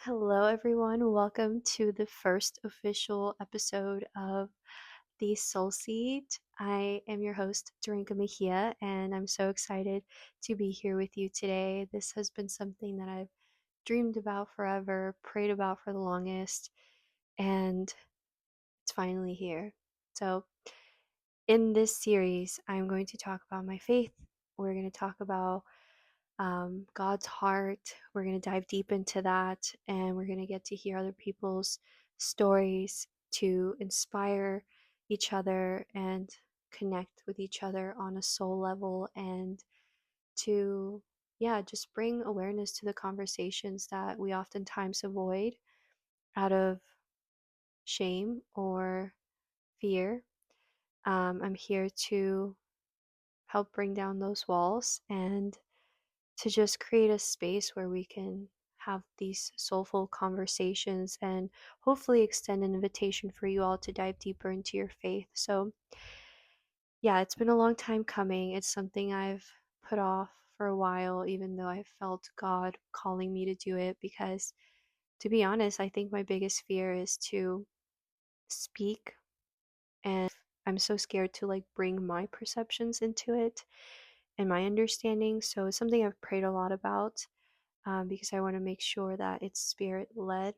Hello, everyone. Welcome to the first official episode of the Soul Seed. I am your host, Dorinka Mejia, and I'm so excited to be here with you today. This has been something that I've dreamed about forever, prayed about for the longest, and it's finally here. So, in this series, I'm going to talk about my faith. We're going to talk about God's heart. We're going to dive deep into that, and we're going to get to hear other people's stories to inspire each other and connect with each other on a soul level, and to, yeah, just bring awareness to the conversations that we oftentimes avoid out of shame or fear. I'm here to help bring down those walls and to just create a space where we can have these soulful conversations and hopefully extend an invitation for you all to dive deeper into your faith. So, yeah, it's been a long time coming. It's something I've put off for a while, even though I felt God calling me to do it. Because, to be honest, I think my biggest fear is to speak, and I'm so scared to like bring my perceptions into it and my understanding. So, it's something I've prayed a lot about because I want to make sure that it's spirit led,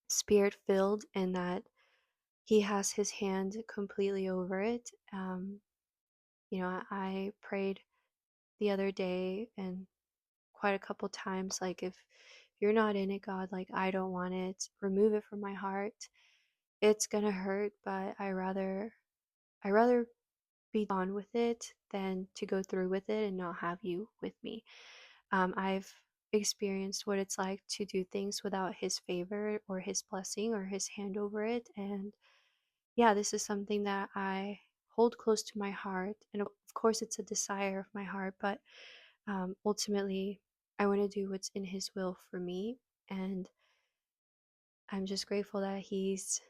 spirit filled, and that He has His hand completely over it. I prayed the other day and quite a couple times, like, if you're not in it, God, like, I don't want it, remove it from my heart. It's gonna hurt, but I rather be done with it than to go through with it and not have you with me. I've experienced what it's like to do things without His favor or His blessing or His hand over it. And yeah, this is something that I hold close to my heart. And of course, it's a desire of my heart, but ultimately, I want to do what's in His will for me. And I'm just grateful that He's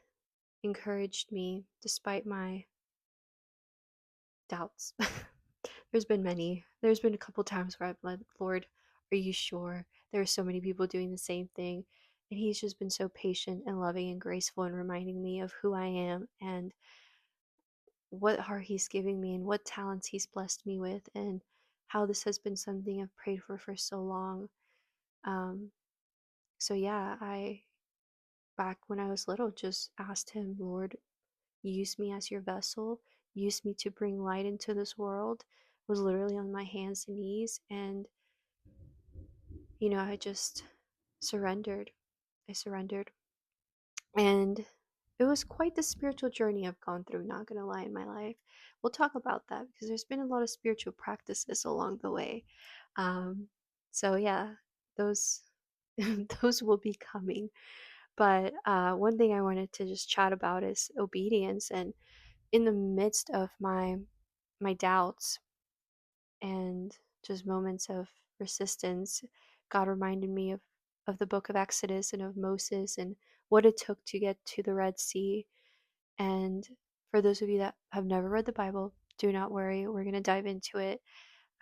encouraged me despite my doubts. There's been many. There's been a couple times where I've like, Lord, are you sure? There are so many people doing the same thing. And He's just been so patient and loving and graceful and reminding me of who I am and what heart He's giving me and what talents He's blessed me with, and how this has been something I've prayed for so long. Um, so yeah, I, back when I was little, just asked Him, Lord, use me as your vessel, use me to bring light into this world. Was literally on my hands and knees, and I just surrendered. I surrendered. And it was quite the spiritual journey I've gone through, not gonna lie, in my life. We'll talk about that because there's been a lot of spiritual practices along the way. Um, so yeah, those those will be coming. But one thing I wanted to just chat about is obedience. And in the midst of my doubts and just moments of resistance, God reminded me of the book of Exodus and of Moses and what it took to get to the Red Sea. And for those of you that have never read the Bible, do not worry. We're going to dive into it.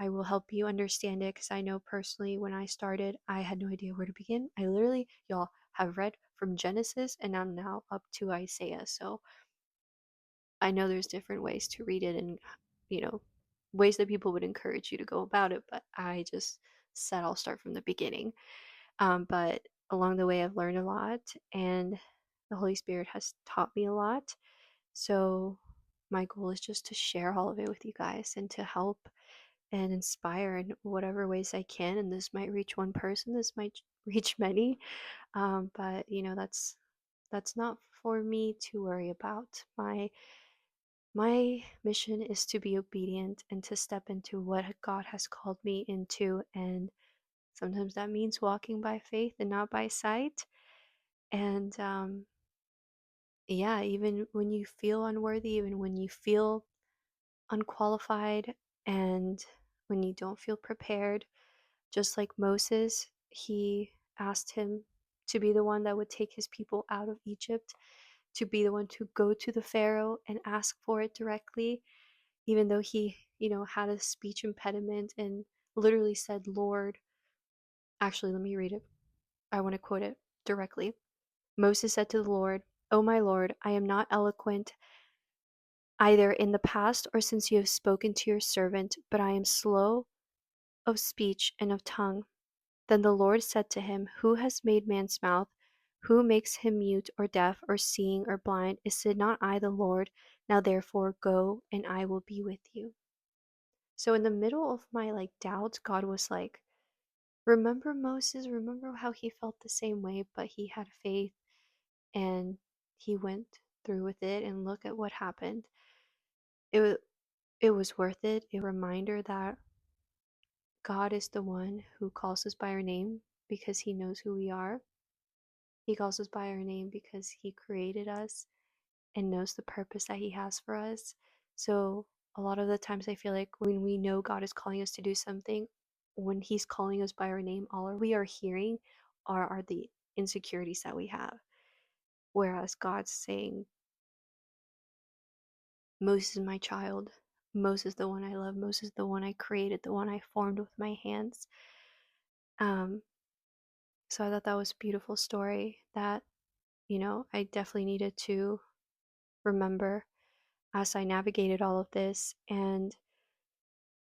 I will help you understand it because I know personally when I started, I had no idea where to begin. I literally, y'all, have read from Genesis and I'm now up to Isaiah. So I know there's different ways to read it and, you know, ways that people would encourage you to go about it, but I just said I'll start from the beginning. But along the way, I've learned a lot, and the Holy Spirit has taught me a lot. So my goal is just to share all of it with you guys and to help and inspire in whatever ways I can. And this might reach one person, this might reach many, but that's not for me to worry about. My mission is to be obedient and to step into what God has called me into. And sometimes that means walking by faith and not by sight. And yeah, even when you feel unworthy, even when you feel unqualified, and when you don't feel prepared, just like Moses, he asked him to be the one that would take his people out of Egypt, to be the one to go to the Pharaoh and ask for it directly, even though he, had a speech impediment and literally said, Lord, actually, let me read it. I want to quote it. directly. Moses said to the Lord, "O my Lord, I am not eloquent either in the past or since you have spoken to your servant, but I am slow of speech and of tongue." Then the Lord said to him, "Who has made man's mouth? Who makes him mute or deaf or seeing or blind? Is it not I, the Lord? Now therefore go, and I will be with you." So in the middle of my doubts, God was like, "Remember Moses? Remember how he felt the same way, but he had faith and he went through with it, and look at what happened." It was it was worth it. A reminder that God is the one who calls us by our name because he knows who we are. He calls us by our name because he created us and knows the purpose that he has for us. So a lot of the times I feel like when we know God is calling us to do something, when he's calling us by our name, all we are hearing are the insecurities that we have. Whereas God's saying, "Moses is my child. Moses is the one I love. Moses is the one I created, the one I formed with my hands." Um, so I thought that was a beautiful story that, I definitely needed to remember as I navigated all of this. And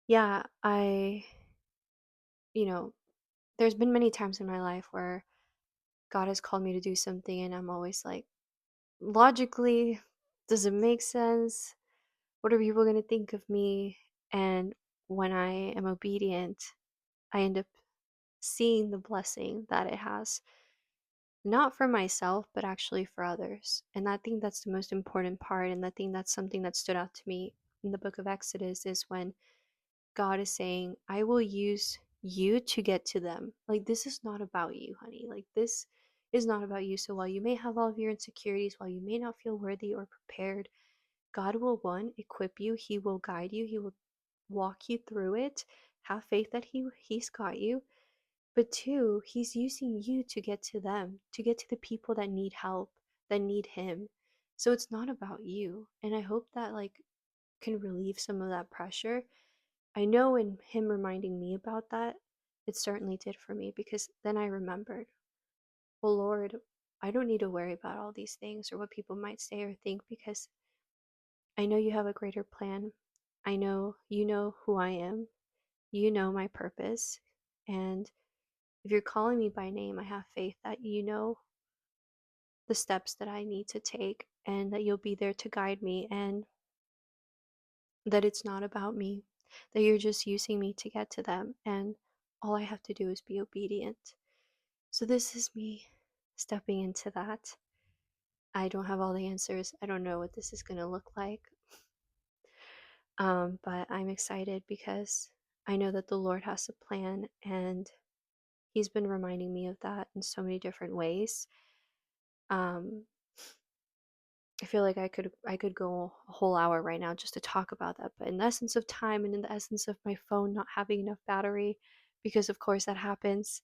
yeah, you know, there's been many times in my life where God has called me to do something, and I'm always like, logically, does it make sense? What are people going to think of me? And when I am obedient, I end up seeing the blessing that it has, not for myself, but actually for others. And I think that's the most important part. And I think that's something that stood out to me in the book of Exodus is when God is saying, "I will use you to get to them." Like, this is not about you, honey. Like, this is not about you. So while you may have all of your insecurities, while you may not feel worthy or prepared, God will, one, equip you, he will guide you, he will walk you through it. Have faith that he's got you. But two, he's using you to get to them, to get to the people that need help, that need him. So it's not about you. And I hope that can relieve some of that pressure. I know in him reminding me about that, it certainly did for me, because then I remembered, well, Lord, I don't need to worry about all these things or what people might say or think, because I know you have a greater plan. I know you know who I am. You know my purpose. And if you're calling me by name, I have faith that you know the steps that I need to take, and that you'll be there to guide me, and that it's not about me, that you're just using me to get to them. And all I have to do is be obedient. So this is me stepping into that. I don't have all the answers. I don't know what this is going to look like. But I'm excited because I know that the Lord has a plan, and he's been reminding me of that in so many different ways. Um, I feel like I could go a whole hour right now just to talk about that, but in the essence of time and in the essence of my phone not having enough battery, because of course that happens,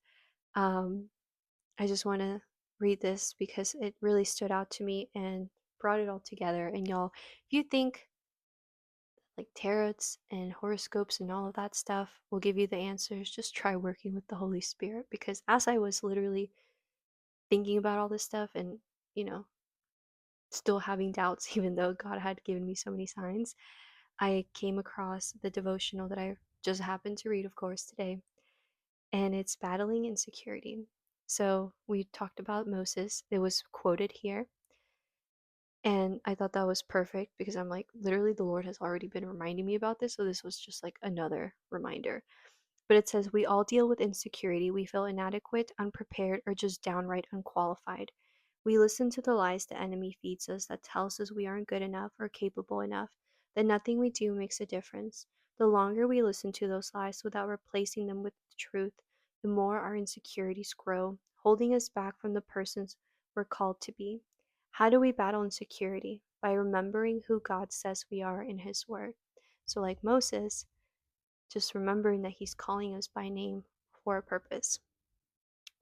um, I just want to read this because it really stood out to me and brought it all together. And y'all, if you think tarots and horoscopes and all of that stuff will give you the answers, just try working with the Holy Spirit. Because as I was literally thinking about all this stuff and, you know, still having doubts, even though God had given me so many signs, I came across the devotional that I just happened to read, of course, today. And it's battling insecurity. So we talked about Moses, it was quoted here. And I thought that was perfect because I'm like, literally, the Lord has already been reminding me about this. So this was just like another reminder. But it says, "We all deal with insecurity. We feel inadequate, unprepared, or just downright unqualified. We listen to the lies the enemy feeds us that tells us we aren't good enough or capable enough, that nothing we do makes a difference. The longer we listen to those lies without replacing them with the truth, the more our insecurities grow, holding us back from the persons we're called to be. How do we battle insecurity? By remembering who God says we are in His Word." So, like Moses, just remembering that he's calling us by name for a purpose.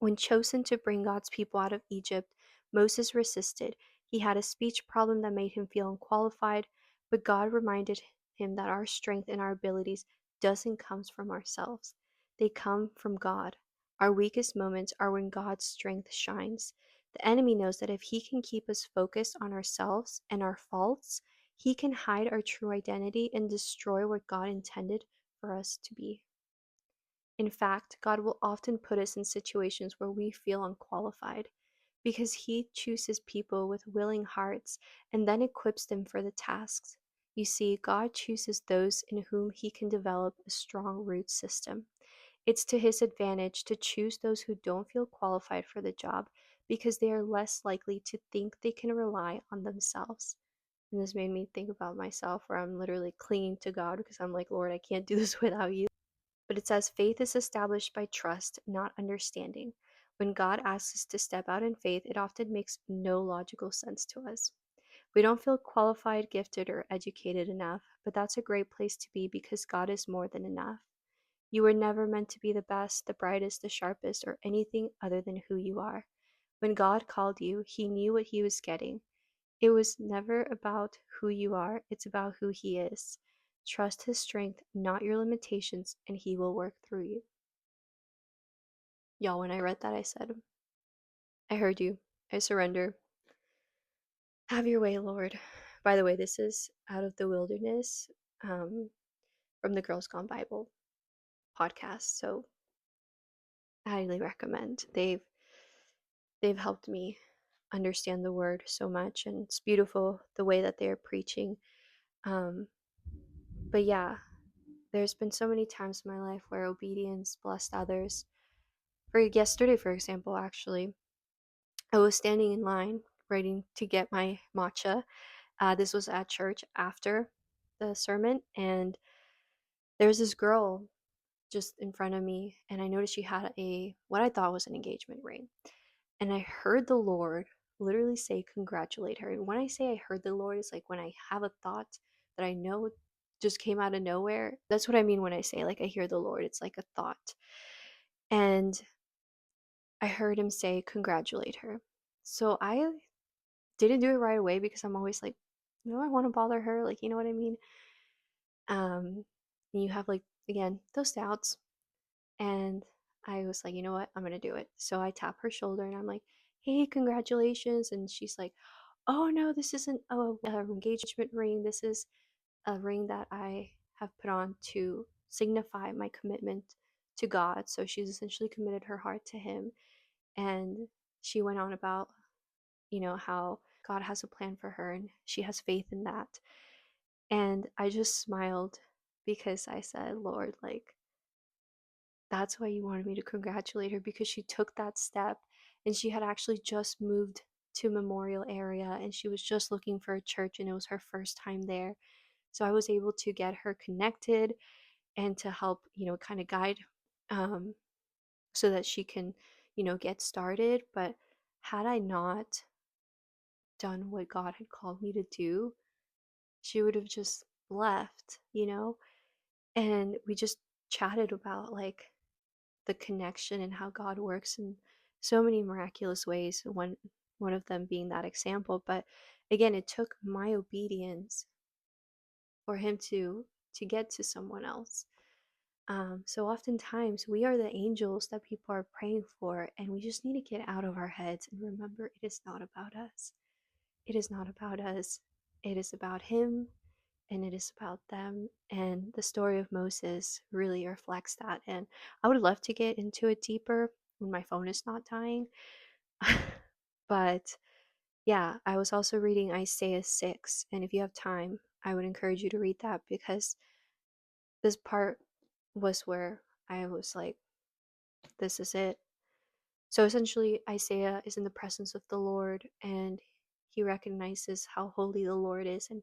When chosen to bring God's people out of Egypt, Moses resisted. He had a speech problem that made him feel unqualified, but God reminded him that our strength and our abilities doesn't come from ourselves. They come from God. Our weakest moments are when God's strength shines. The enemy knows that if he can keep us focused on ourselves and our faults, he can hide our true identity and destroy what God intended for us to be. In fact, God will often put us in situations where we feel unqualified because He chooses people with willing hearts and then equips them for the tasks. You see, God chooses those in whom He can develop a strong root system. It's to His advantage to choose those who don't feel qualified for the job because they are less likely to think they can rely on themselves. And this made me think about myself, where I'm literally clinging to God because I'm like, Lord, I can't do this without you. But it says faith is established by trust, not understanding. When God asks us to step out in faith, it often makes no logical sense to us. We don't feel qualified, gifted, or educated enough, but that's a great place to be because God is more than enough. You were never meant to be the best, the brightest, the sharpest, or anything other than who you are. When God called you, He knew what He was getting. It was never about who you are, it's about who He is. Trust His strength, not your limitations, and He will work through you. Y'all, when I read that, I said, I heard you. I surrender. Have your way, Lord. By the way, this is Out of the Wilderness, um, from the Girls Gone Bible podcast. So I highly recommend. They've helped me understand the word so much, and it's beautiful the way that they're preaching. Um, but yeah, there's been so many times in my life where obedience blessed others. For yesterday, for example, actually, I was standing in line waiting to get my matcha. This was at church after the sermon, and there's this girl just in front of me, and I noticed she had a what I thought was an engagement ring. And I heard the Lord literally say, congratulate her. And when I say I heard the Lord, it's like when I have a thought that I know just came out of nowhere. That's what I mean when I say, like, I hear the Lord. It's like a thought. And I heard him say, congratulate her. So I didn't do it right away because I'm always like, no, I want to bother her. Like, you know what I mean? And you have, like, again, those doubts. And I was like, you know what? I'm going to do it. So I tap her shoulder and I'm like, hey, congratulations. And she's like, oh no, this isn't a engagement ring. This is a ring that I have put on to signify my commitment to God. So she's essentially committed her heart to Him. And she went on about, how God has a plan for her and she has faith in that. And I just smiled because I said, Lord, like, that's why you wanted me to congratulate her, because she took that step and she had actually just moved to Memorial area and she was just looking for a church and it was her first time there. So I was able to get her connected and to help, kind of guide, um, so that she can, get started. But had I not done what God had called me to do, she would have just left. And we just chatted about, like, the connection and how God works in so many miraculous ways. One of them being that example. But again, it took my obedience for Him to get to someone else. So oftentimes we are the angels that people are praying for, and we just need to get out of our heads and remember it is not about us. It is not about us. It is about Him, and it is about them. And the story of Moses really reflects that. And I would love to get into it deeper when my phone is not dying. But yeah, I was also reading Isaiah 6. And if you have time, I would encourage you to read that, because this part was where I was like, this is it. So essentially, Isaiah is in the presence of the Lord, and he recognizes how holy the Lord is, and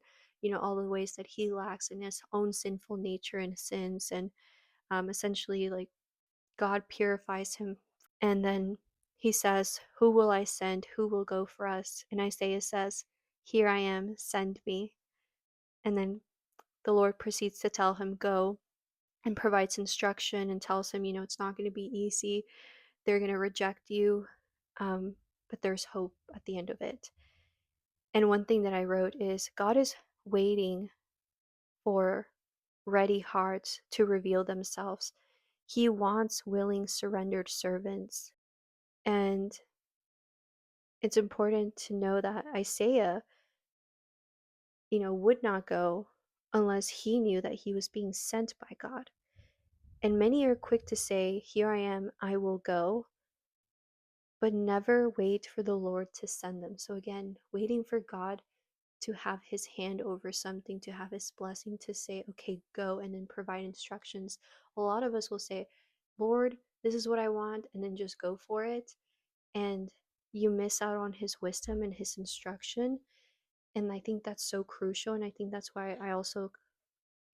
all the ways that he lacks in his own sinful nature and sins. And essentially, like, God purifies him. And then he says, who will I send? Who will go for us? And Isaiah says, here I am, send me. And then the Lord proceeds to tell him, go, and provides instruction and tells him, it's not going to be easy. They're going to reject you, but there's hope at the end of it. And one thing that I wrote is, God is waiting for ready hearts to reveal themselves. He wants willing, surrendered servants. And it's important to know that Isaiah, would not go unless he knew that he was being sent by God. And many are quick to say, "Here I am, I will go," but never wait for the Lord to send them. So, again, waiting for God to have his hand over something, to have his blessing, to say, "Okay, go," and then provide instructions. A lot of us will say, "Lord, this is what I want," and then just go for it. And you miss out on his wisdom and his instruction. And I think that's so crucial. And I think that's why I also,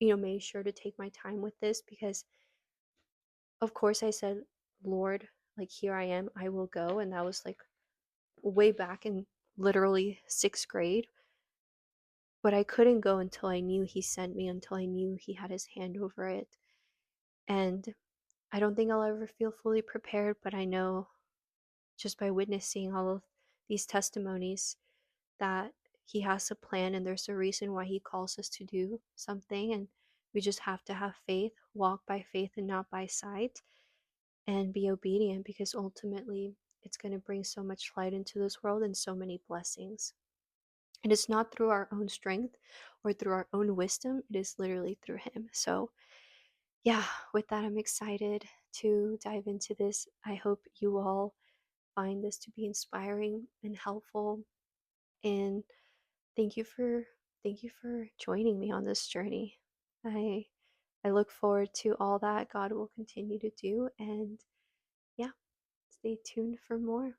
made sure to take my time with this, because of course I said, "Lord, like, here I am, I will go." And that was like way back in literally sixth grade. But I couldn't go until I knew he sent me, until I knew he had his hand over it. And I don't think I'll ever feel fully prepared, but I know just by witnessing all of these testimonies that he has a plan and there's a reason why he calls us to do something. And we just have to have faith, walk by faith and not by sight, and be obedient, because ultimately it's going to bring so much light into this world and so many blessings. And it's not through our own strength or through our own wisdom, it is literally through him. So, yeah, with that, I'm excited to dive into this. I hope you all find this to be inspiring and helpful. And thank you for joining me on this journey. I I look forward to all that God will continue to do, and yeah, stay tuned for more.